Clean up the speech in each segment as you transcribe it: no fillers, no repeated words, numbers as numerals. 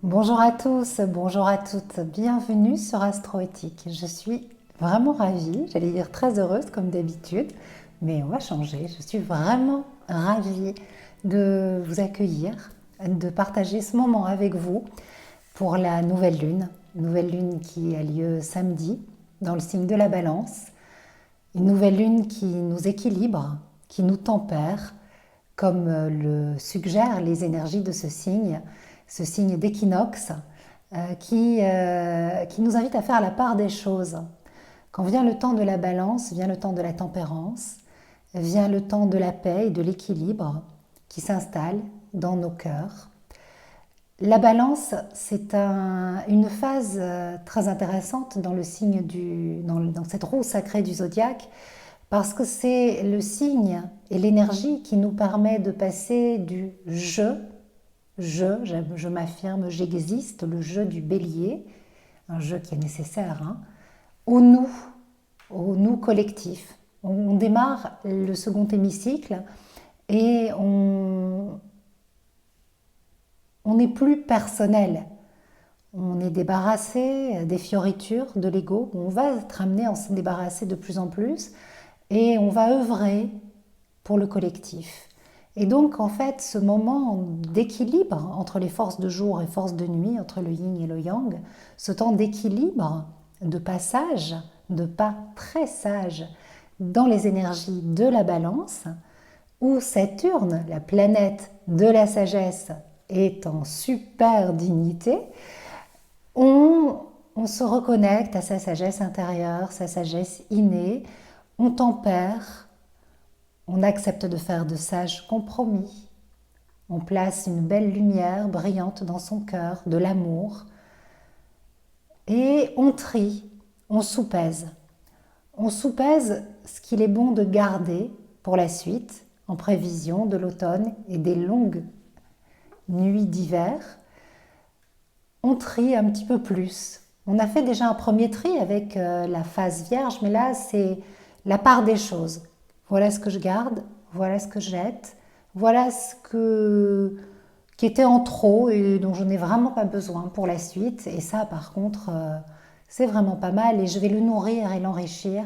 Bonjour à tous, bonjour à toutes, bienvenue sur Astroéthique. Je suis vraiment ravie, j'allais dire très heureuse comme d'habitude, mais on va changer. Je suis vraiment ravie de vous accueillir, de partager ce moment avec vous pour la nouvelle lune qui a lieu samedi dans le signe de la Balance, une nouvelle lune qui nous équilibre, qui nous tempère, comme le suggèrent les énergies de ce signe d'équinoxe, qui nous invite à faire la part des choses. Quand vient le temps de la balance, vient le temps de la tempérance, vient le temps de la paix et de l'équilibre qui s'installe dans nos cœurs. La balance, c'est une phase très intéressante dans le signe dans cette roue sacrée du zodiaque, parce que c'est le signe et l'énergie qui nous permet de passer du je m'affirme, j'existe, le je du bélier, un je qui est nécessaire, hein, au nous, au nous collectif. On démarre le second hémicycle et on n'est plus personnel. On est débarrassé des fioritures de l'ego. On va être amené à se débarrasser de plus en plus et on va œuvrer pour le collectif. Et donc, en fait, ce moment d'équilibre entre les forces de jour et forces de nuit, entre le yin et le yang, ce temps d'équilibre, de passage, de pas très sage dans les énergies de la balance, où Saturne, la planète de la sagesse, est en super dignité, on, on se reconnecte à sa sagesse intérieure, sa sagesse innée, on tempère, on accepte de faire de sages compromis, on place une belle lumière brillante dans son cœur, de l'amour, et on trie, on soupèse. On soupèse ce qu'il est bon de garder pour la suite, en prévision de l'automne et des longues nuits d'hiver. On trie un petit peu plus. On a fait déjà un premier tri avec la phase vierge, mais là c'est la part des choses. Voilà ce que je garde, voilà ce que je jette, voilà qui était en trop et dont je n'ai vraiment pas besoin pour la suite. Et ça, par contre, c'est vraiment pas mal et je vais le nourrir et l'enrichir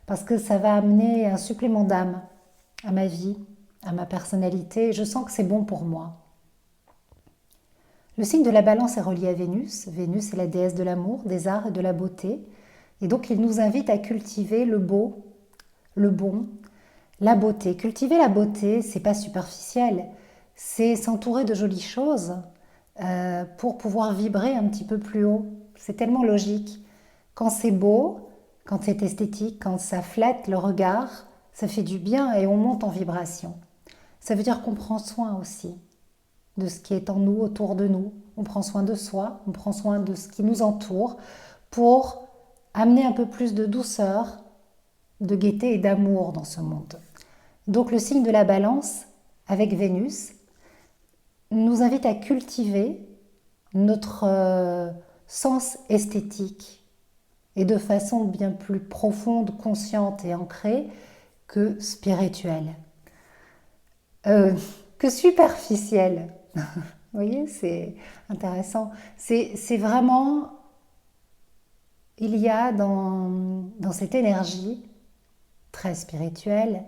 parce que ça va amener un supplément d'âme à ma vie, à ma personnalité. Je sens que c'est bon pour moi. Le signe de la balance est relié à Vénus. Vénus est la déesse de l'amour, des arts et de la beauté. Et donc il nous invite à cultiver le beau, le bon, la beauté. Cultiver la beauté, c'est pas superficiel. C'est s'entourer de jolies choses pour pouvoir vibrer un petit peu plus haut. C'est tellement logique. Quand c'est beau, quand c'est esthétique, quand ça flatte le regard, ça fait du bien et on monte en vibration. Ça veut dire qu'on prend soin aussi de ce qui est en nous, autour de nous. On prend soin de soi, on prend soin de ce qui nous entoure pour amener un peu plus de douceur, de gaieté et d'amour dans ce monde. Donc le signe de la balance avec Vénus nous invite à cultiver notre sens esthétique et de façon bien plus profonde, consciente et ancrée que spirituelle. Que superficielle. Vous voyez, c'est intéressant. C'est vraiment, il y a dans cette énergie très spirituelle,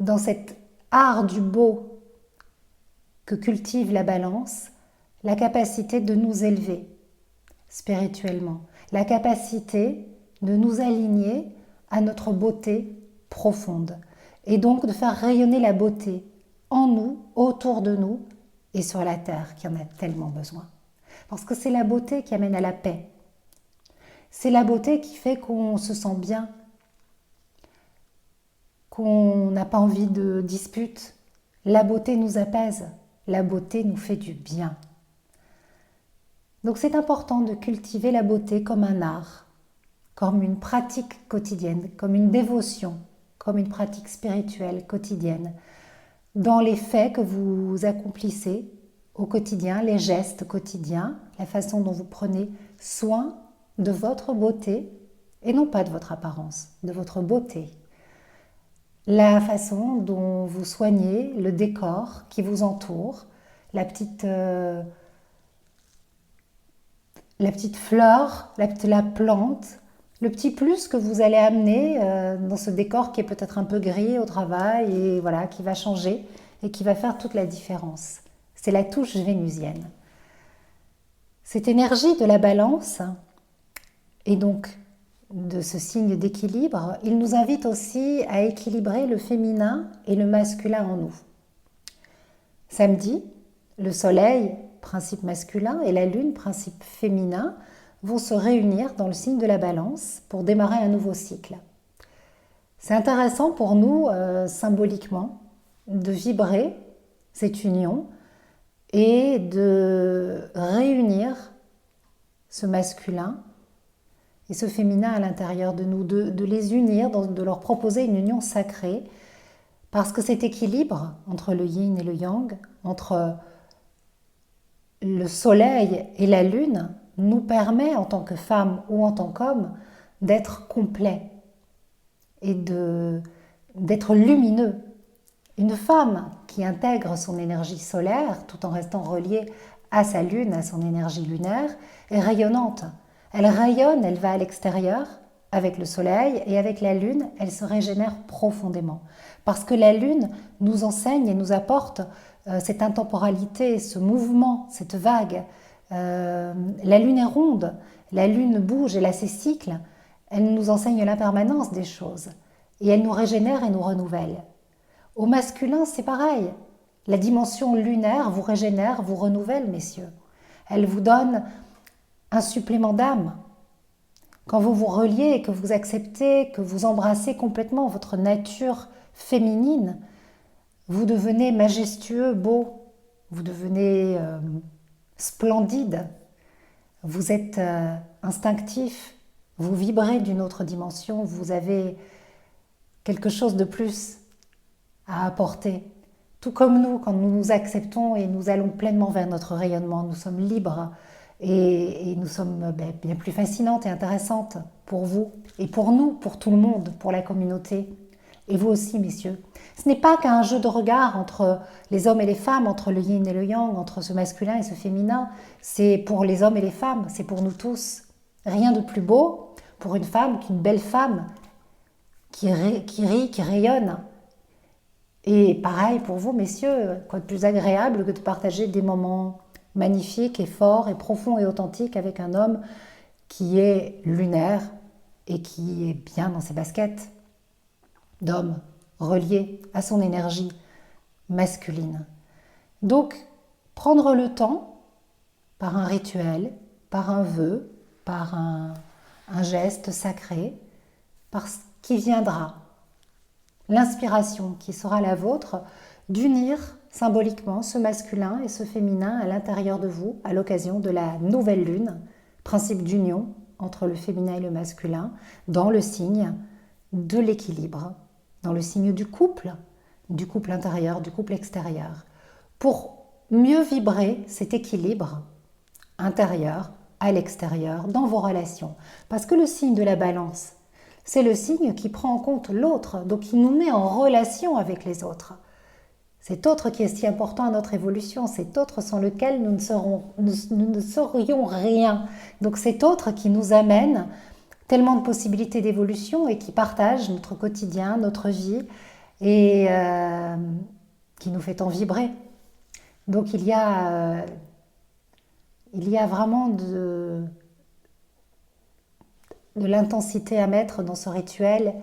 dans cet art du beau que cultive la balance, la capacité de nous élever spirituellement, la capacité de nous aligner à notre beauté profonde et donc de faire rayonner la beauté en nous, autour de nous et sur la terre qui en a tellement besoin. Parce que c'est la beauté qui amène à la paix. C'est la beauté qui fait qu'on se sent bien, qu'on n'a pas envie de dispute. La beauté nous apaise, la beauté nous fait du bien. Donc c'est important de cultiver la beauté comme un art, comme une pratique quotidienne, comme une dévotion, comme une pratique spirituelle quotidienne, dans les faits que vous accomplissez au quotidien, les gestes quotidiens, la façon dont vous prenez soin de votre beauté, et non pas de votre apparence, de votre beauté. La façon dont vous soignez le décor qui vous entoure, la petite la petite fleur, la plante, le petit plus que vous allez amener dans ce décor qui est peut-être un peu gris au travail et voilà, qui va changer et qui va faire toute la différence. C'est la touche vénusienne. Cette énergie de la balance et donc de ce signe d'équilibre, il nous invite aussi à équilibrer le féminin et le masculin en nous. Samedi, le soleil, principe masculin, et la lune, principe féminin, vont se réunir dans le signe de la balance pour démarrer un nouveau cycle. C'est intéressant pour nous, symboliquement, de vibrer cette union et de réunir ce masculin et ce féminin à l'intérieur de nous, de les unir, de leur proposer une union sacrée, parce que cet équilibre entre le yin et le yang, entre le soleil et la lune, nous permet en tant que femme ou en tant qu'homme d'être complet et d'être lumineux. Une femme qui intègre son énergie solaire tout en restant reliée à sa lune, à son énergie lunaire, est rayonnante. Elle rayonne, elle va à l'extérieur avec le soleil et avec la lune, elle se régénère profondément. Parce que la lune nous enseigne et nous apporte cette intemporalité, ce mouvement, cette vague. La lune est ronde, la lune bouge, elle a ses cycles, elle nous enseigne l'impermanence des choses et elle nous régénère et nous renouvelle. Au masculin, c'est pareil. La dimension lunaire vous régénère, vous renouvelle, messieurs. Elle vous donne un supplément d'âme. Quand vous vous reliez et que vous acceptez, que vous embrassez complètement votre nature féminine, vous devenez majestueux, beau, vous devenez splendide, vous êtes instinctif, vous vibrez d'une autre dimension, vous avez quelque chose de plus à apporter. Tout comme nous, quand nous nous acceptons et nous allons pleinement vers notre rayonnement, nous sommes libres et nous sommes bien plus fascinantes et intéressantes pour vous et pour nous, pour tout le monde, pour la communauté. Et vous aussi, messieurs. Ce n'est pas qu'un jeu de regard entre les hommes et les femmes, entre le yin et le yang, entre ce masculin et ce féminin. C'est pour les hommes et les femmes, c'est pour nous tous. Rien de plus beau pour une femme qu'une belle femme qui rit, qui rayonne. Et pareil pour vous, messieurs, quoi de plus agréable que de partager des moments magnifiques et forts et profonds et authentiques avec un homme qui est lunaire et qui est bien dans ses baskets d'homme relié à son énergie masculine. Donc, prendre le temps, par un rituel, par un vœu, par un geste sacré, par ce qui viendra, l'inspiration qui sera la vôtre, d'unir symboliquement ce masculin et ce féminin à l'intérieur de vous à l'occasion de la nouvelle lune, principe d'union entre le féminin et le masculin, dans le signe de l'équilibre, dans le signe du couple intérieur, du couple extérieur, pour mieux vibrer cet équilibre intérieur à l'extérieur dans vos relations. Parce que le signe de la balance, c'est le signe qui prend en compte l'autre, donc qui nous met en relation avec les autres. Cet autre qui est si important à notre évolution, cet autre sans lequel nous ne serions rien. Donc cet autre qui nous amène tellement de possibilités d'évolution et qui partage notre quotidien, notre vie et qui nous fait tant vibrer. Donc il y a vraiment de l'intensité à mettre dans ce rituel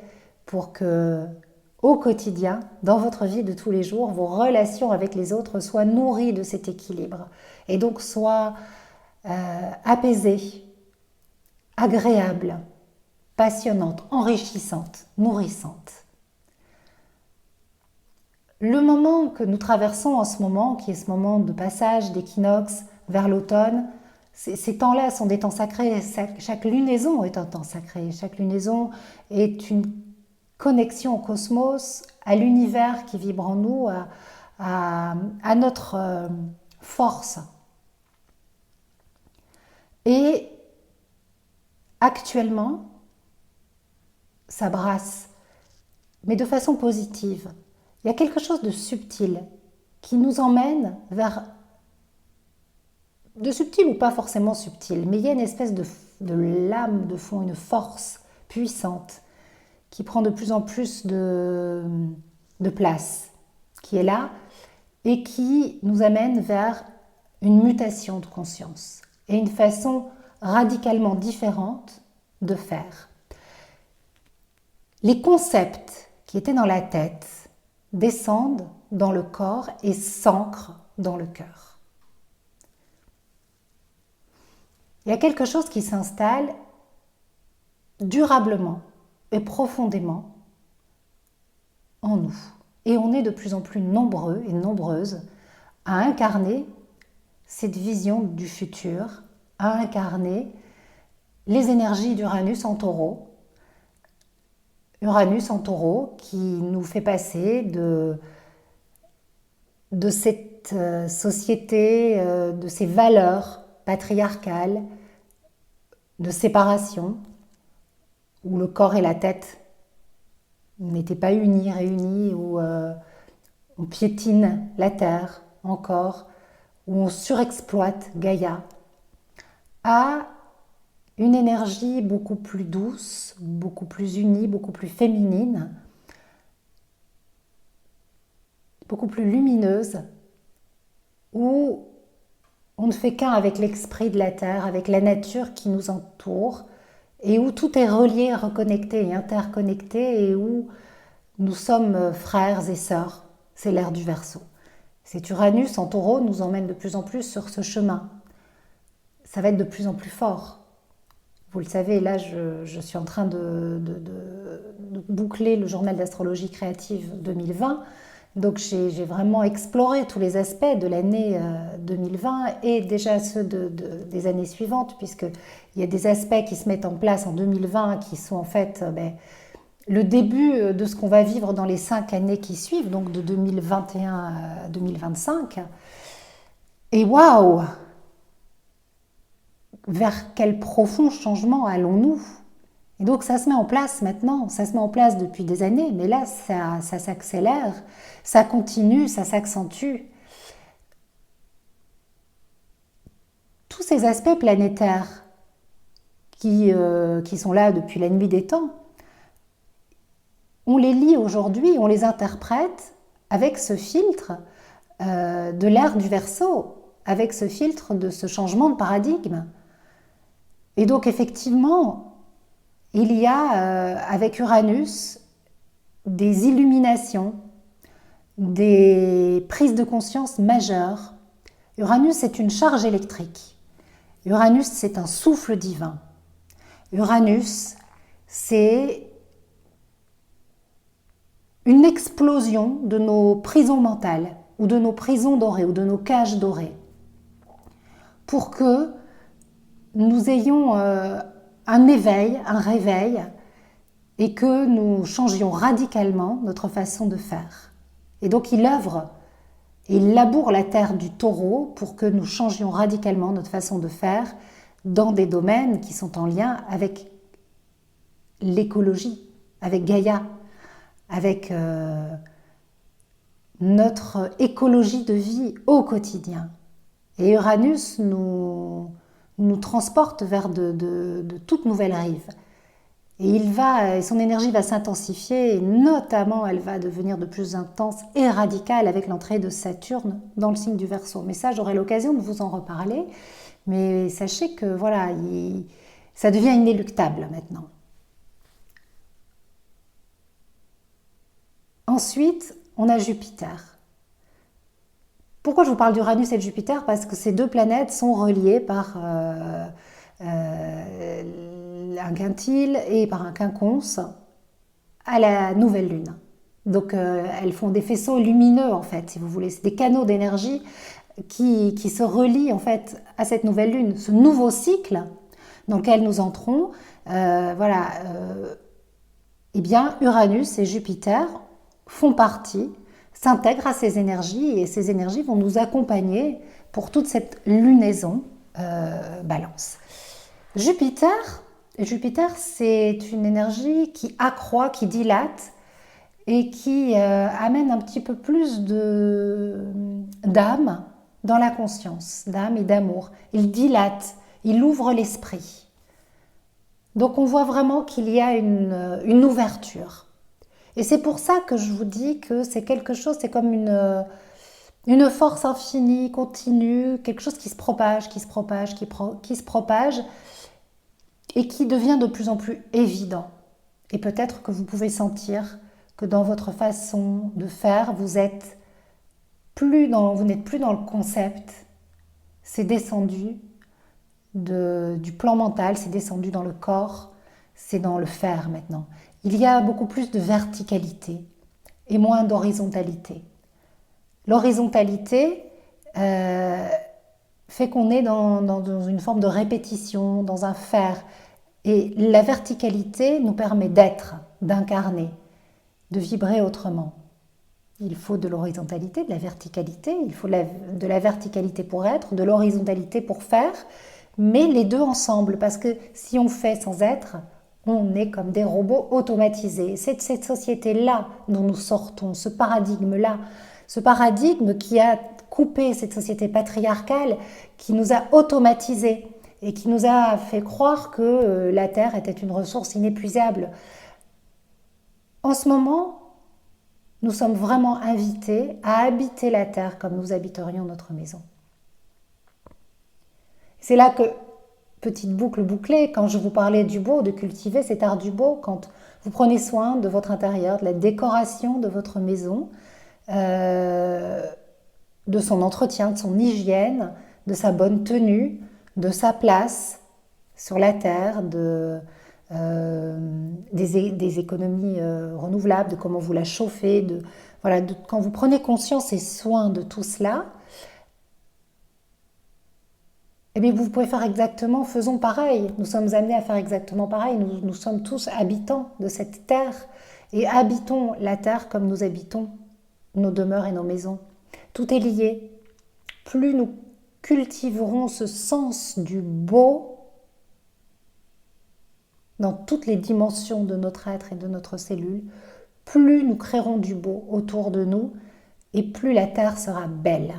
pour que, au quotidien, dans votre vie de tous les jours, vos relations avec les autres soient nourries de cet équilibre et donc soient apaisées, agréables, passionnantes, enrichissantes, nourrissantes. Le moment que nous traversons en ce moment, qui est ce moment de passage d'équinoxe vers l'automne, ces temps-là sont des temps sacrés. Chaque lunaison est un temps sacré. Chaque lunaison est une connexion au cosmos, à l'univers qui vibre en nous, à notre force. Et actuellement, ça brasse, mais de façon positive. Il y a quelque chose de subtil qui nous emmène vers de subtil ou pas forcément subtil, mais il y a une espèce de lame de fond, une force puissante qui prend de plus en plus de place, qui est là et qui nous amène vers une mutation de conscience et une façon radicalement différente de faire. Les concepts qui étaient dans la tête descendent dans le corps et s'ancrent dans le cœur. Il y a quelque chose qui s'installe durablement et profondément en nous. Et on est de plus en plus nombreux et nombreuses à incarner cette vision du futur, à incarner les énergies d'Uranus en taureau. Uranus en taureau qui nous fait passer de cette société, de ces valeurs patriarcales, de séparation, où le corps et la tête n'étaient pas unis, réunis, où on piétine la terre encore, où on surexploite Gaïa, à une énergie beaucoup plus douce, beaucoup plus unie, beaucoup plus féminine, beaucoup plus lumineuse, où on ne fait qu'un avec l'esprit de la terre, avec la nature qui nous entoure, et où tout est relié, reconnecté et interconnecté, et où nous sommes frères et sœurs. C'est l'ère du Verseau. Cet Uranus en taureau nous emmène de plus en plus sur ce chemin. Ça va être de plus en plus fort. Vous le savez, là, je suis en train de boucler le journal d'astrologie créative 2020. Donc, j'ai vraiment exploré tous les aspects de l'année 2020 et déjà ceux des années suivantes, puisqu'il y a des aspects qui se mettent en place en 2020 qui sont en fait le début de ce qu'on va vivre dans les 5 années qui suivent, donc de 2021 à 2025. Et waouh! Vers quel profond changement allons-nous? Et donc ça se met en place maintenant, ça se met en place depuis des années, mais là ça s'accélère, ça continue, ça s'accentue. Tous ces aspects planétaires qui sont là depuis la nuit des temps, on les lit aujourd'hui, on les interprète avec ce filtre de l'ère du Verseau, avec ce filtre de ce changement de paradigme. Et donc effectivement, il y a avec Uranus des illuminations, des prises de conscience majeures. Uranus est une charge électrique. Uranus, c'est un souffle divin. Uranus, c'est une explosion de nos prisons mentales, ou de nos prisons dorées, ou de nos cages dorées, pour que nous ayons un éveil, un réveil, et que nous changions radicalement notre façon de faire. Et donc il œuvre, et il laboure la terre du taureau pour que nous changions radicalement notre façon de faire dans des domaines qui sont en lien avec l'écologie, avec Gaïa, avec notre écologie de vie au quotidien. Et Uranus nous transporte vers de toutes nouvelles rives. Et son énergie va s'intensifier, et notamment elle va devenir de plus intense et radicale avec l'entrée de Saturne dans le signe du Verseau. Mais ça, j'aurai l'occasion de vous en reparler. Mais sachez que voilà, ça devient inéluctable maintenant. Ensuite, on a Jupiter. Pourquoi je vous parle d'Uranus et de Jupiter? Parce que ces deux planètes sont reliées par un quintile et par un quinconce à la nouvelle lune. Donc elles font des faisceaux lumineux en fait, si vous voulez. C'est des canaux d'énergie qui se relient en fait à cette nouvelle lune, ce nouveau cycle dans lequel nous entrons. Eh bien, Uranus et Jupiter font partie, s'intègrent à ces énergies, et ces énergies vont nous accompagner pour toute cette lunaison balance. Jupiter, c'est une énergie qui accroît, qui dilate et qui amène un petit peu plus d'âme dans la conscience d'âme et d'amour. Il dilate, il ouvre l'esprit. Donc on voit vraiment qu'il y a une ouverture. Et c'est pour ça que je vous dis que c'est quelque chose, c'est comme une force infinie, continue, quelque chose qui se propage, qui se propage, qui se propage et qui devient de plus en plus évident. Et peut-être que vous pouvez sentir que dans votre façon de faire, vous n'êtes plus dans le concept, c'est descendu du plan mental, c'est descendu dans le corps, c'est dans le faire maintenant. Il y a beaucoup plus de verticalité et moins d'horizontalité. L'horizontalité fait qu'on est dans une forme de répétition, dans un faire. Et la verticalité nous permet d'être, d'incarner, de vibrer autrement. Il faut de l'horizontalité, de la verticalité, il faut de la verticalité pour être, de l'horizontalité pour faire, mais les deux ensemble, parce que si on fait sans être, on est comme des robots automatisés. C'est de cette société-là dont nous sortons, ce paradigme-là, ce paradigme qui a coupé cette société patriarcale, qui nous a automatisés et qui nous a fait croire que la Terre était une ressource inépuisable. En ce moment, nous sommes vraiment invités à habiter la Terre comme nous habiterions notre maison. C'est là que, petite boucle bouclée, quand je vous parlais du beau, de cultiver cet art du beau, quand vous prenez soin de votre intérieur, de la décoration de votre maison, de son entretien, de son hygiène, de sa bonne tenue, de sa place sur la terre, des économies renouvelables, de comment vous la chauffez, voilà, quand vous prenez conscience et soin de tout cela, eh bien vous pouvez faire exactement, faisons pareil. Nous sommes amenés à faire exactement pareil. Nous sommes tous habitants de cette terre et habitons la terre comme nous habitons nos demeures et nos maisons. Tout est lié. Plus nous cultiverons ce sens du beau dans toutes les dimensions de notre être et de notre cellule, plus nous créerons du beau autour de nous et plus la terre sera belle.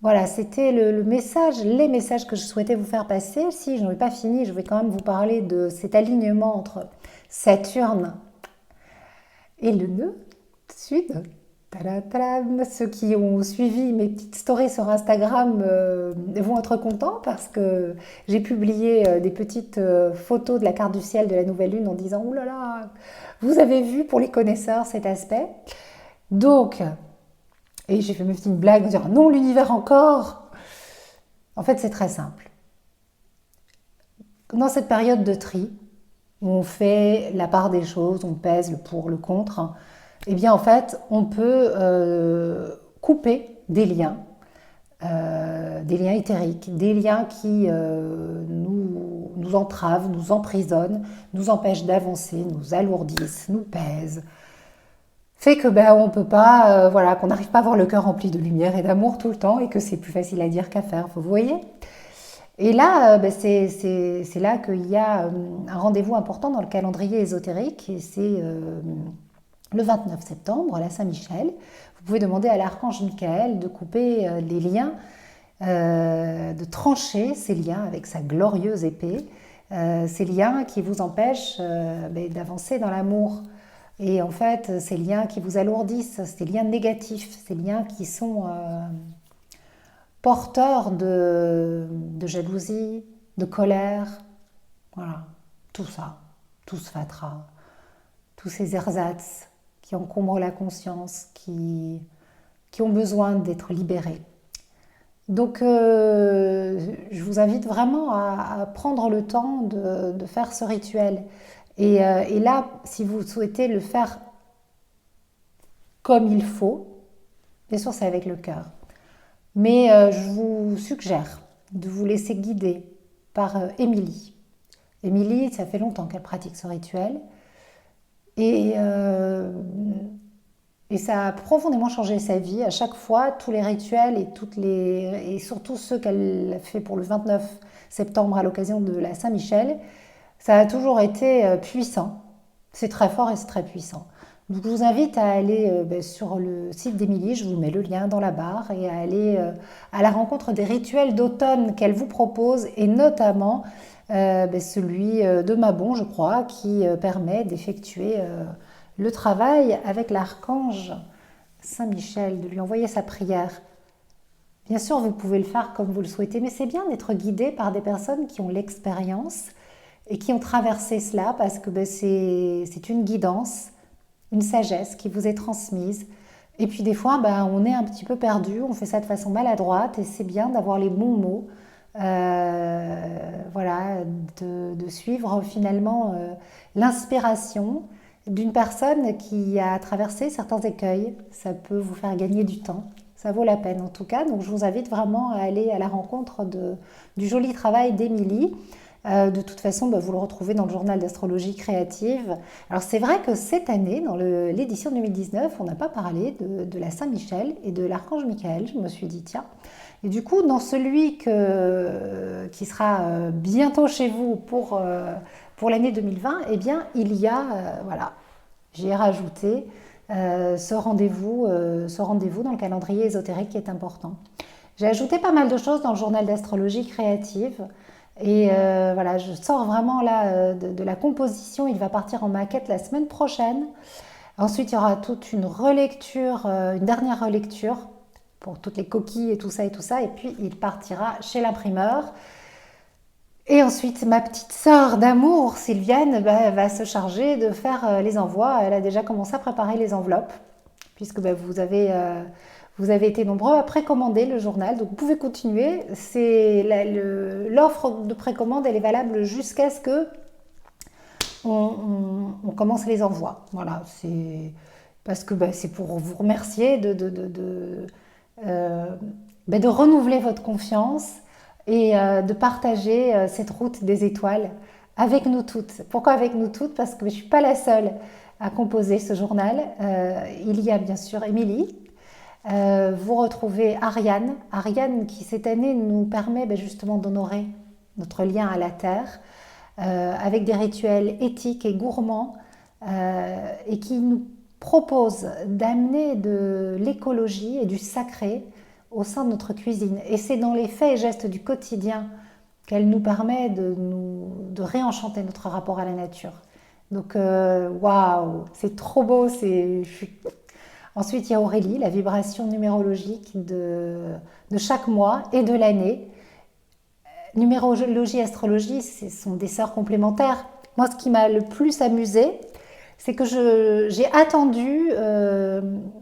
Voilà, c'était les messages que je souhaitais vous faire passer. Si je n'en ai pas fini, je vais quand même vous parler de cet alignement entre Saturne et le nœud sud. Tadam. Ceux qui ont suivi mes petites stories sur Instagram vont être contents parce que j'ai publié des petites photos de la carte du ciel de la nouvelle lune en disant « Ouh là là, vous avez vu pour les connaisseurs cet aspect ?» Donc, et j'ai fait mes petites blagues en disant « Non, l'univers encore !» En fait, c'est très simple. Dans cette période de tri, où on fait la part des choses, on pèse le pour, le contre, eh bien en fait, on peut couper des liens éthériques, des liens qui nous entravent, nous emprisonnent, nous empêchent d'avancer, nous alourdissent, nous pèsent. Fait que on peut pas, voilà, qu'on n'arrive pas à avoir le cœur rempli de lumière et d'amour tout le temps et que c'est plus facile à dire qu'à faire, vous voyez. Et là, c'est là qu'il y a un rendez-vous important dans le calendrier ésotérique et c'est le 29 septembre, à la Saint-Michel. Vous pouvez demander à l'archange Michael de couper les liens, de trancher ces liens avec sa glorieuse épée, ces liens qui vous empêchent d'avancer dans l'amour. Et en fait, ces liens qui vous alourdissent, ces liens négatifs, ces liens qui sont porteurs de jalousie, de colère, voilà, tout ça, tout ce fatras, tous ces ersatz qui encombrent la conscience, qui ont besoin d'être libérés. Donc, je vous invite vraiment à prendre le temps de faire ce rituel. Et là, si vous souhaitez le faire comme il faut, bien sûr, c'est avec le cœur. Mais je vous suggère de vous laisser guider par Émilie. Émilie, ça fait longtemps qu'elle pratique ce rituel. Et ça a profondément changé sa vie. À chaque fois, tous les rituels et surtout ceux qu'elle a fait pour le 29 septembre à l'occasion de la Saint-Michel, ça a toujours été puissant. C'est très fort et c'est très puissant. Donc, je vous invite à aller sur le site d'Émilie, je vous mets le lien dans la barre, et à aller à la rencontre des rituels d'automne qu'elle vous propose, et notamment celui de Mabon, je crois, qui permet d'effectuer le travail avec l'archange Saint-Michel, de lui envoyer sa prière. Bien sûr, vous pouvez le faire comme vous le souhaitez, mais c'est bien d'être guidé par des personnes qui ont l'expérience et qui ont traversé cela parce que c'est une guidance, une sagesse qui vous est transmise. Et puis des fois, on est un petit peu perdu, on fait ça de façon maladroite et c'est bien d'avoir les bons mots, voilà, de suivre finalement l'inspiration d'une personne qui a traversé certains écueils. Ça peut vous faire gagner du temps. Ça vaut la peine en tout cas. Donc je vous invite vraiment à aller à la rencontre du joli travail d'Émilie. De toute façon, vous le retrouvez dans le journal d'astrologie créative. Alors c'est vrai que cette année, dans l'édition 2019, on n'a pas parlé de la Saint-Michel et de l'archange Michael. Je me suis dit, tiens. Et du coup, dans celui qui sera bientôt chez vous pour l'année 2020, eh bien, il y a, voilà, j'ai rajouté ce rendez-vous dans le calendrier ésotérique qui est important. J'ai ajouté pas mal de choses dans le journal d'astrologie créative. Et voilà, je sors vraiment là de la composition. Il va partir en maquette la semaine prochaine. Ensuite, il y aura toute une relecture, une dernière relecture pour toutes les coquilles et tout ça et tout ça. Et puis, il partira chez l'imprimeur. Et ensuite, ma petite sœur d'amour, Sylviane, va se charger de faire les envois. Elle a déjà commencé à préparer les enveloppes, puisque vous avez été nombreux à précommander le journal. Donc, vous pouvez continuer. L'offre de précommande, elle est valable jusqu'à ce que on commence les envois. Voilà, c'est parce que c'est pour vous remercier de renouveler votre confiance et de partager cette route des étoiles avec nous toutes. Pourquoi avec nous toutes? Parce que je ne suis pas la seule à composer ce journal. Il y a bien sûr Émilie. Vous retrouvez Ariane. Ariane qui cette année nous permet justement d'honorer notre lien à la Terre avec des rituels éthiques et gourmands et qui nous propose d'amener de l'écologie et du sacré au sein de notre cuisine. Et c'est dans les faits et gestes du quotidien qu'elle nous permet de réenchanter notre rapport à la nature. Donc, waouh, c'est trop beau. Ensuite, il y a Aurélie, la vibration numérologique de chaque mois et de l'année. Numérologie et astrologie, ce sont des sœurs complémentaires. Moi, ce qui m'a le plus amusé, c'est que j'ai attendu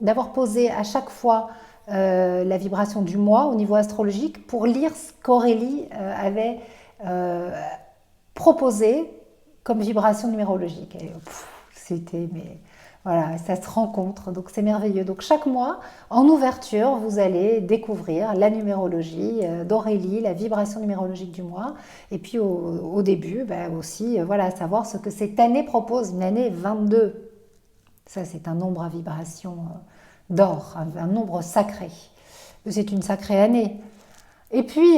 d'avoir posé à chaque fois la vibration du mois au niveau astrologique pour lire ce qu'Aurélie avait proposé comme vibration numérologique. Et, mais voilà, ça se rencontre, donc c'est merveilleux. Donc chaque mois, en ouverture, vous allez découvrir la numérologie d'Aurélie, la vibration numérologique du mois. Et puis au début, aussi, voilà, savoir ce que cette année propose, une année 22. Ça, c'est un nombre à vibration d'or, un nombre sacré. C'est une sacrée année. Et puis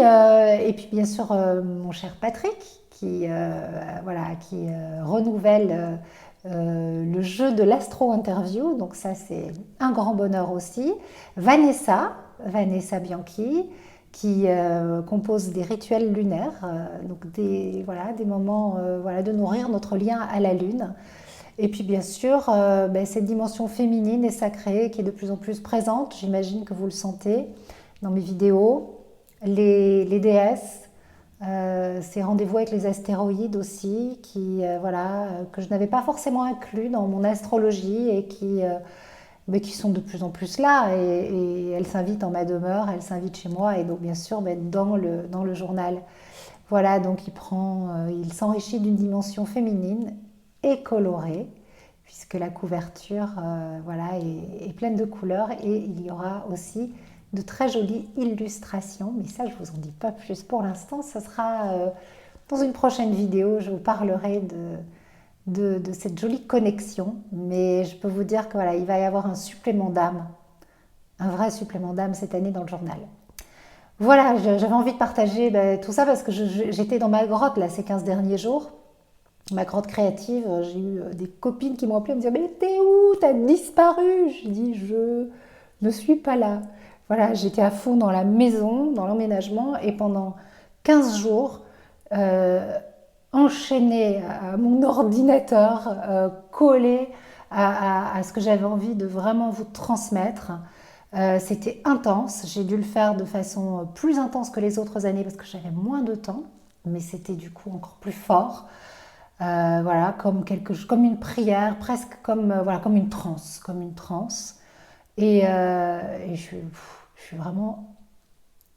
bien sûr, mon cher Patrick, qui renouvelle le jeu de l'astro-interview. Donc ça, c'est un grand bonheur aussi. Vanessa Bianchi, qui compose des rituels lunaires, donc des moments de nourrir notre lien à la lune. Et puis bien sûr, cette dimension féminine et sacrée qui est de plus en plus présente, j'imagine que vous le sentez dans mes vidéos, les déesses, ces rendez-vous avec les astéroïdes aussi, que je n'avais pas forcément inclus dans mon astrologie et qui sont de plus en plus là. Et elles s'invitent en ma demeure, elles s'invitent chez moi et donc bien sûr dans le journal. Voilà, donc il s'enrichit d'une dimension féminine et colorée, puisque la couverture est pleine de couleurs et il y aura aussi de très jolies illustrations, mais ça je vous en dis pas plus pour l'instant, ce sera dans une prochaine vidéo, je vous parlerai de cette jolie connexion, mais je peux vous dire que il va y avoir un supplément d'âme, un vrai supplément d'âme cette année dans le journal. Voilà, j'avais envie de partager tout ça parce que j'étais dans ma grotte là ces 15 derniers jours. ma grotte créative, j'ai eu des copines qui m'ont appelé et me disaient mais t'es où? T'as disparu? Je dis je ne suis pas là. Voilà, j'étais à fond dans la maison, dans l'emménagement et pendant 15 jours, euh, enchaînée à mon ordinateur, collée à ce que j'avais envie de vraiment vous transmettre. C'était intense, j'ai dû le faire de façon plus intense que les autres années parce que j'avais moins de temps, mais c'était du coup encore plus fort. Voilà, comme une prière, presque comme, voilà, comme une transe, comme une transe. Et je suis vraiment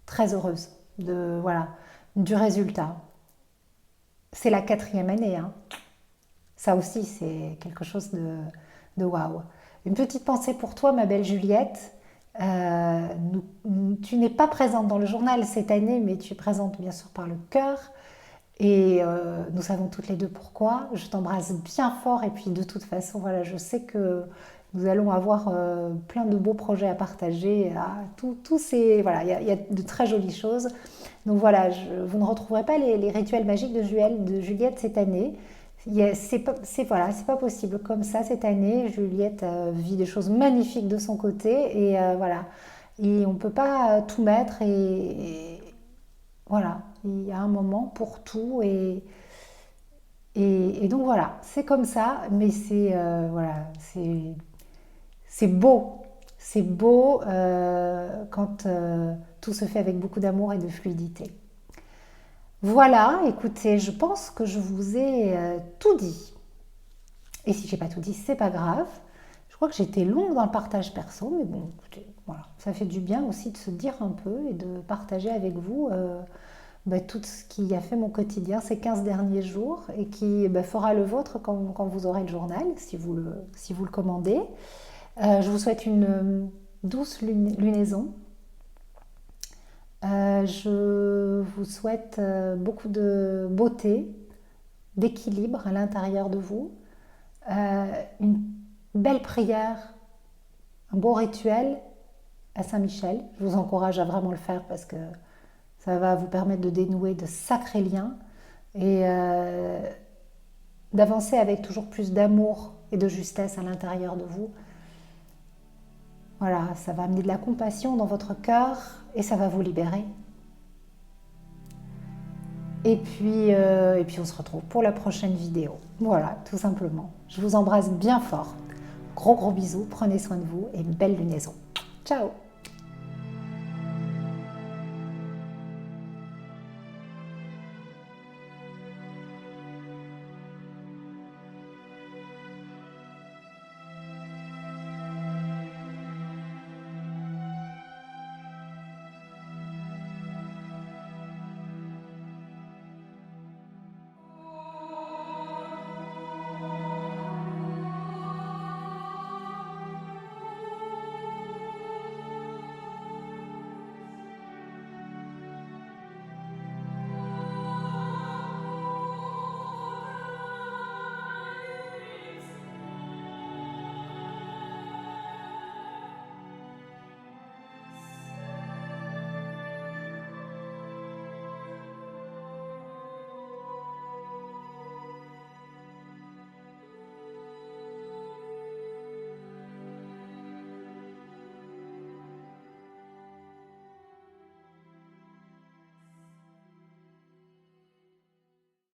très heureuse voilà, du résultat. C'est la quatrième année, hein. Ça aussi, c'est quelque chose de waouh. Une petite pensée pour toi, ma belle Juliette. Tu n'es pas présente dans le journal cette année, mais tu es présente bien sûr par le cœur. Et nous savons toutes les deux pourquoi. Je t'embrasse bien fort et puis de toute façon, voilà, je sais que nous allons avoir plein de beaux projets à partager. Voilà, il y a de très jolies choses. Donc voilà, vous ne retrouverez pas les rituels magiques de Juliette cette année. Voilà, c'est pas possible comme ça cette année. Juliette vit des choses magnifiques de son côté et voilà. Et on ne peut pas tout mettre et voilà, il y a un moment pour tout et donc voilà, c'est comme ça, mais voilà, c'est beau quand tout se fait avec beaucoup d'amour et de fluidité. Voilà, écoutez, je pense que je vous ai tout dit. Et si j'ai pas tout dit, c'est pas grave. Je crois que j'étais longue dans le partage perso, mais bon, écoutez, voilà, ça fait du bien aussi de se dire un peu et de partager avec vous tout ce qui a fait mon quotidien ces 15 derniers jours et qui fera le vôtre quand vous aurez le journal, si vous le commandez. Je vous souhaite une douce lunaison. Je vous souhaite beaucoup de beauté, d'équilibre à l'intérieur de vous, une belle prière, un beau rituel à Saint-Michel. Je vous encourage à vraiment le faire parce que ça va vous permettre de dénouer de sacrés liens et d'avancer avec toujours plus d'amour et de justesse à l'intérieur de vous. Voilà, ça va amener de la compassion dans votre cœur et ça va vous libérer. Et puis on se retrouve pour la prochaine vidéo. Voilà, tout simplement. Je vous embrasse bien fort. Gros bisous, prenez soin de vous et belle lunaison. Ciao!